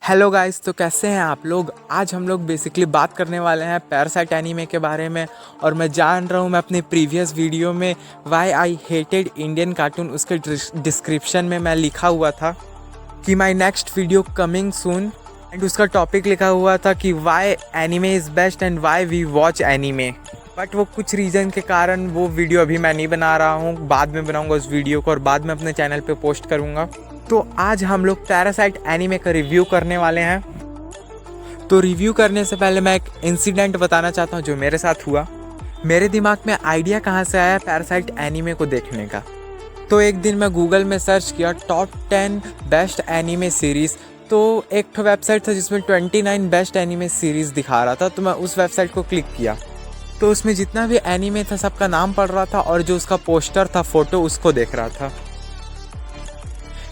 Hello guys, तो कैसे हैं आप लोग। आज हम लोग बेसिकली बात करने वाले हैं पैरासाइट एनीमे के बारे में। और मैं जान रहा हूँ मैं अपने प्रीवियस वीडियो में why I hated Indian cartoon उसके डिस्क्रिप्शन में मैं लिखा हुआ था कि my next video coming soon, and उसका टॉपिक लिखा हुआ था कि why anime is best and why we watch anime. But वो कुछ रीज़न के कारण वो वीडियो अभी मैं नहीं बना रहा हूँ, बाद में बनाऊँगा उस वीडियो को और बाद में अपने चैनल पे पोस्ट करूँगा। तो आज हम लोग पैरासाइट एनीमे का रिव्यू करने वाले हैं। तो रिव्यू करने से पहले मैं एक इंसिडेंट बताना चाहता हूँ जो मेरे साथ हुआ। मेरे दिमाग में आइडिया कहाँ से आया पैरासाइट एनीमे को देखने का। तो एक दिन मैं गूगल में सर्च किया टॉप 10 बेस्ट एनीमे सीरीज़। तो एक तो वेबसाइट था जिसमें 29 बेस्ट एनीमे सीरीज़ दिखा रहा था, तो मैं उस वेबसाइट को क्लिक किया। तो उसमें जितना भी एनीमे था सबका नाम पढ़ रहा था और जो उसका पोस्टर था, फ़ोटो, उसको देख रहा था।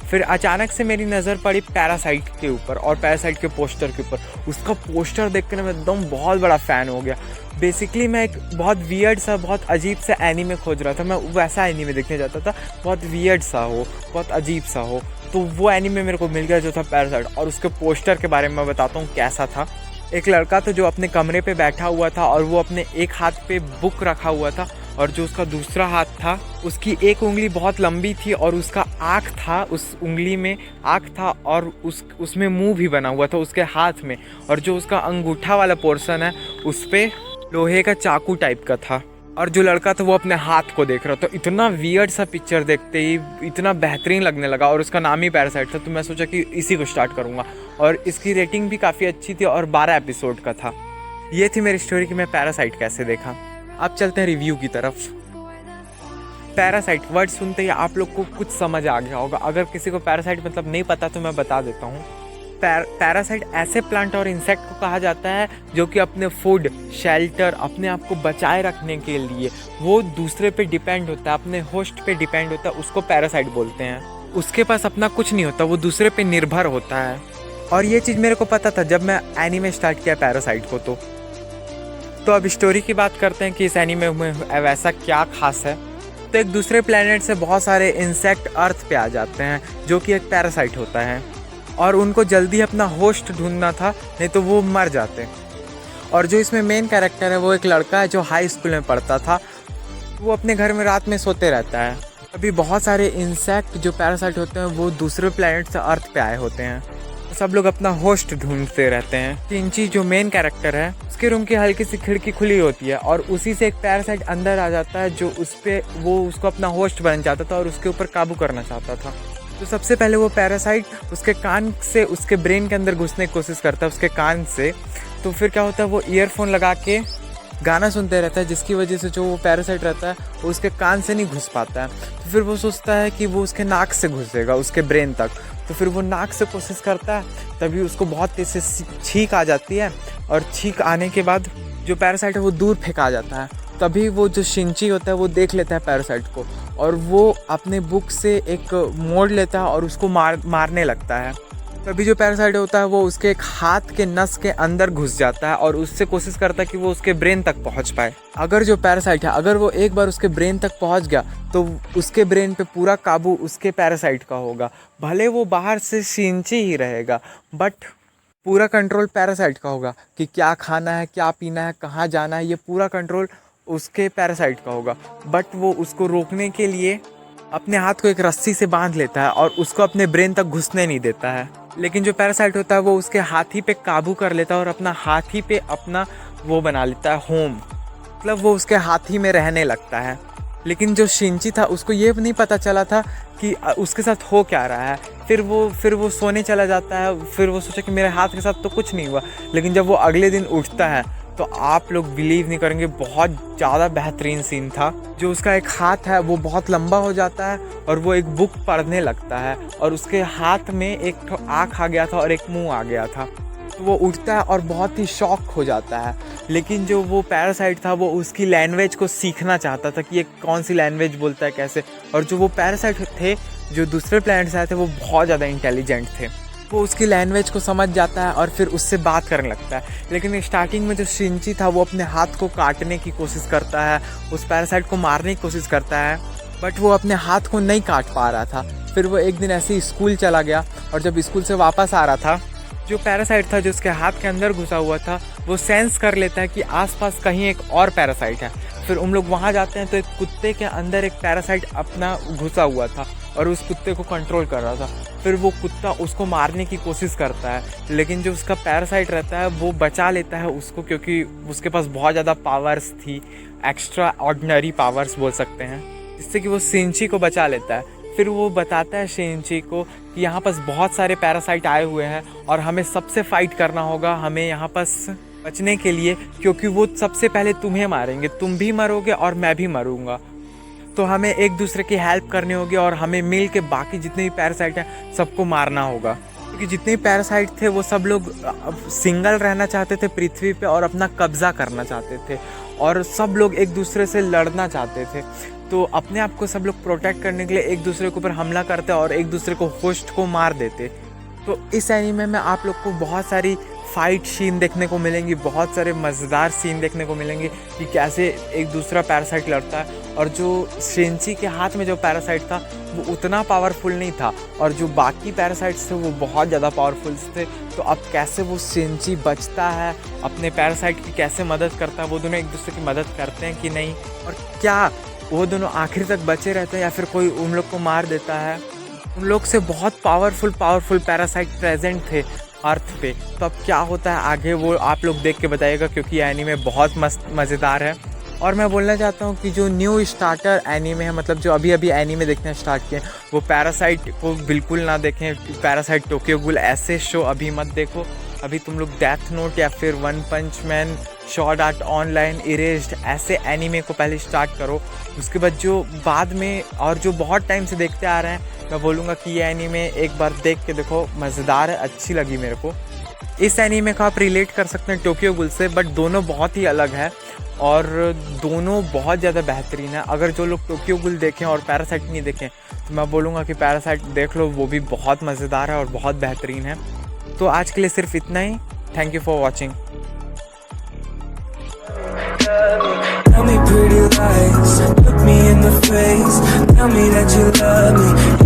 फिर अचानक से मेरी नज़र पड़ी पैरासाइट के ऊपर और पैरासाइट के पोस्टर के ऊपर। उसका पोस्टर देख कर मैं एकदम बहुत बड़ा फ़ैन हो गया। बेसिकली मैं एक बहुत वियर्ड सा, बहुत अजीब सा एनीमे खोज रहा था। मैं वैसा एनीमे देखने जाता था, बहुत वियर्ड सा हो, बहुत अजीब सा हो। तो वो एनीमे मेरे को मिल गया जो था पैरासाइट। और उसके पोस्टर के बारे में मैं बताता हूँ कैसा था। एक लड़का था जो अपने कमरे पे बैठा हुआ था और वो अपने एक हाथ पे बुक रखा हुआ था और जो उसका दूसरा हाथ था उसकी एक उंगली बहुत लंबी थी और उसका आँख था, उस उंगली में आँख था और उसमें मुंह भी बना हुआ था उसके हाथ में। और जो उसका अंगूठा वाला पोर्शन है उस पर लोहे का चाकू टाइप का था। और जो लड़का था वो अपने हाथ को देख रहा था। इतना वियर्ड सा पिक्चर देखते ही इतना बेहतरीन लगने लगा और उसका नाम ही पैरासाइट था। तो मैं सोचा कि इसी को स्टार्ट करूँगा। और इसकी रेटिंग भी काफ़ी अच्छी थी और 12 एपिसोड का था। ये थी मेरी स्टोरी कि मैं पैरासाइट कैसे देखा। अब चलते हैं रिव्यू की तरफ। पैरासाइट वर्ड सुनते ही आप लोग को कुछ समझ आ गया होगा। अगर किसी को पैरासाइट मतलब नहीं पता तो मैं बता देता हूँ। पैरासाइट ऐसे प्लांट और इंसेक्ट को कहा जाता है जो कि अपने फूड, शेल्टर, अपने आप को बचाए रखने के लिए वो दूसरे पे डिपेंड होता है, अपने होस्ट पे डिपेंड होता है, उसको पैरासाइट बोलते हैं। उसके पास अपना कुछ नहीं होता, वो दूसरे पे निर्भर होता है। और ये चीज़ मेरे को पता था जब मैं एनीमे स्टार्ट किया पैरासाइट को। तो अब स्टोरी की बात करते हैं कि इस एनीमे में वैसा क्या खास है। तो एक दूसरे प्लेनेट से बहुत सारे इंसेक्ट अर्थ पे आ जाते हैं जो कि एक पैरासाइट होता है और उनको जल्दी अपना होस्ट ढूंढना था, नहीं तो वो मर जाते। और जो इसमें मेन कैरेक्टर है वो एक लड़का है जो हाई स्कूल में पढ़ता था। वो अपने घर में रात में सोते रहता है। अभी बहुत सारे इंसेक्ट जो पैरासाइट होते हैं वो दूसरे प्लेनेट से अर्थ पे आए होते हैं। सब लोग अपना होस्ट ढूंढते रहते हैं। चिंची जो मेन कैरेक्टर है उसके रूम की हल्की सी खिड़की खुली होती है और उसी से एक पैरासाइट अंदर आ जाता है जो वो उसको अपना होस्ट बन जाता था और उसके ऊपर काबू करना चाहता था। तो सबसे पहले वो पैरासाइट उसके कान से उसके ब्रेन के अंदर घुसने की कोशिश करता है, उसके कान से। तो फिर क्या होता है, वो ईयरफोन लगा के गाना सुनते रहता है जिसकी वजह से जो वो पैरासाइट रहता है वो उसके कान से नहीं घुस पाता है। तो फिर वो सोचता है कि वो उसके नाक से घुसेगा उसके ब्रेन तक। तो फिर वो नाक से कोशिश करता है, तभी उसको बहुत तेज से छींक आ जाती है और छींक आने के बाद जो पैरासाइट है वो दूर फेंका जाता है। तभी वो जो शिंची होता है वो देख लेता है पैरासाइट को और वो अपने बुक से एक मोड़ लेता है और उसको मारने लगता है। तभी जो पैरासाइट होता है वो उसके एक हाथ के नस के अंदर घुस जाता है और उससे कोशिश करता है कि वो उसके ब्रेन तक पहुंच पाए। अगर जो पैरासाइट है अगर वो एक बार उसके ब्रेन तक पहुंच गया तो उसके ब्रेन पे पूरा काबू उसके पैरासाइट का होगा। भले वो बाहर से शिंची ही रहेगा बट पूरा कंट्रोल पैरासाइट का होगा कि क्या खाना है, क्या पीना है, कहाँ जाना है, ये पूरा कंट्रोल उसके पैरासाइट का होगा। बट वो उसको रोकने के लिए अपने हाथ को एक रस्सी से बांध लेता है और उसको अपने ब्रेन तक घुसने नहीं देता है। लेकिन जो पैरासाइट होता है वो उसके हाथी पे काबू कर लेता है और अपना हाथी पे अपना वो बना लेता है होम, मतलब वो उसके हाथी में रहने लगता है। लेकिन जो शिंची था उसको ये नहीं पता चला था कि उसके साथ हो क्या रहा है। फिर वो सोने चला जाता है। फिर वो सोचा कि मेरे हाथ के साथ तो कुछ नहीं हुआ। लेकिन जब वो अगले दिन उठता है तो आप लोग बिलीव नहीं करेंगे, बहुत ज़्यादा बेहतरीन सीन था। जो उसका एक हाथ है वो बहुत लंबा हो जाता है और वो एक बुक पढ़ने लगता है और उसके हाथ में एक आँख आ गया था और एक मुंह आ गया था। तो वो उठता है और बहुत ही शॉक हो जाता है। लेकिन जो वो पैरासाइट था वो उसकी लैंग्वेज को सीखना चाहता था कि ये कौन सी लैंग्वेज बोलता है, कैसे। और जो वो पैरासाइट थे जो दूसरे प्लैनेट से आए थे वो बहुत ज़्यादा इंटेलिजेंट थे। वो उसकी लैंग्वेज को समझ जाता है और फिर उससे बात करने लगता है। लेकिन स्टार्टिंग में जो शिंची था वो अपने हाथ को काटने की कोशिश करता है, उस पैरासाइट को मारने की कोशिश करता है, बट वो अपने हाथ को नहीं काट पा रहा था। फिर वो एक दिन ऐसे ही स्कूल चला गया और जब स्कूल से वापस आ रहा था जो पैरासाइट था जो उसके हाथ के अंदर घुसा हुआ था वो सेंस कर लेता है कि आसपास कहीं एक और पैरासाइट है। फिर हम लोग वहाँ जाते हैं तो एक कुत्ते के अंदर एक पैरासाइट अपना घुसा हुआ था और उस कुत्ते को कंट्रोल कर रहा था। फिर वो कुत्ता उसको मारने की कोशिश करता है, लेकिन जो उसका पैरासाइट रहता है वो बचा लेता है उसको, क्योंकि उसके पास बहुत ज़्यादा पावर्स थी, एक्स्ट्रा ऑर्डिनरी पावर्स बोल सकते हैं, जिससे कि वो शिनची को बचा लेता है। फिर वो बताता है शिनची को कि यहाँ पास बहुत सारे पैरासाइट आए हुए हैं और हमें सबसे फाइट करना होगा, हमें यहाँ पास बचने के लिए, क्योंकि वो सबसे पहले तुम्हें मारेंगे, तुम भी मरोगे और मैं भी मरूंगा। तो हमें एक दूसरे की हेल्प करनी होगी और हमें मिल के बाकी जितने भी पैरासाइट हैं सबको मारना होगा, क्योंकि जितने भी पैरासाइट थे वो सब लोग सिंगल रहना चाहते थे पृथ्वी पे और अपना कब्जा करना चाहते थे और सब लोग एक दूसरे से लड़ना चाहते थे। तो अपने आप को सब लोग प्रोटेक्ट करने के लिए एक दूसरे के ऊपर हमला करते और एक दूसरे को होस्ट को मार देते। तो इस एनीमे में आप लोग को बहुत सारी फाइट सीन देखने को मिलेंगी, बहुत सारे मज़ेदार सीन देखने को मिलेंगे कि कैसे एक दूसरा पैरासाइट लड़ता है। और जो शिनची के हाथ में जो पैरासाइट था वो उतना पावरफुल नहीं था और जो बाकी पैरासाइट्स थे वो बहुत ज़्यादा पावरफुल थे। तो अब कैसे वो शिनची बचता है, अपने पैरासाइट की कैसे मदद करता है, वो दोनों एक दूसरे की मदद करते हैं कि नहीं, और क्या वो दोनों आखिर तक बचे रहते हैं या फिर कोई उन लोग को मार देता है। उन लोग से बहुत पावरफुल पैरासाइट प्रेजेंट थे अर्थ पे। तो अब क्या होता है आगे वो आप लोग देख के बताइएगा, क्योंकि ये एनीमे बहुत मस्त मज़ेदार है। और मैं बोलना चाहता हूँ कि जो न्यू स्टार्टर एनीमे है, मतलब जो अभी अभी एनीमे देखना स्टार्ट किए, वो पैरासाइट को बिल्कुल ना देखें। पैरासाइट, टोक्यो गूल ऐसे शो अभी मत देखो। अभी तुम लोग डेथ नोट या फिर One Punch Man, Sword Art Online, Erased ऐसे एनीमे को पहले स्टार्ट करो। उसके बाद जो बाद में और जो बहुत टाइम से देखते आ रहे हैं, मैं बोलूँगा कि ये एनीमे एक बार देख के देखो, मज़ेदार है, अच्छी लगी मेरे को। इस एनीमे को आप रिलेट कर सकते हैं टोक्यो गूल से, बट दोनों बहुत ही अलग है और दोनों बहुत ज़्यादा बेहतरीन है। अगर जो लोग टोक्यो गूल देखें और पैरासाइट नहीं देखें तो मैं बोलूँगा कि पैरासाइट देख लो, वो भी बहुत मज़ेदार है और बहुत बेहतरीन है। तो आज के लिए सिर्फ इतना ही। Thank you for watching. Tell me pretty lies, look me in the face, tell me that you love me.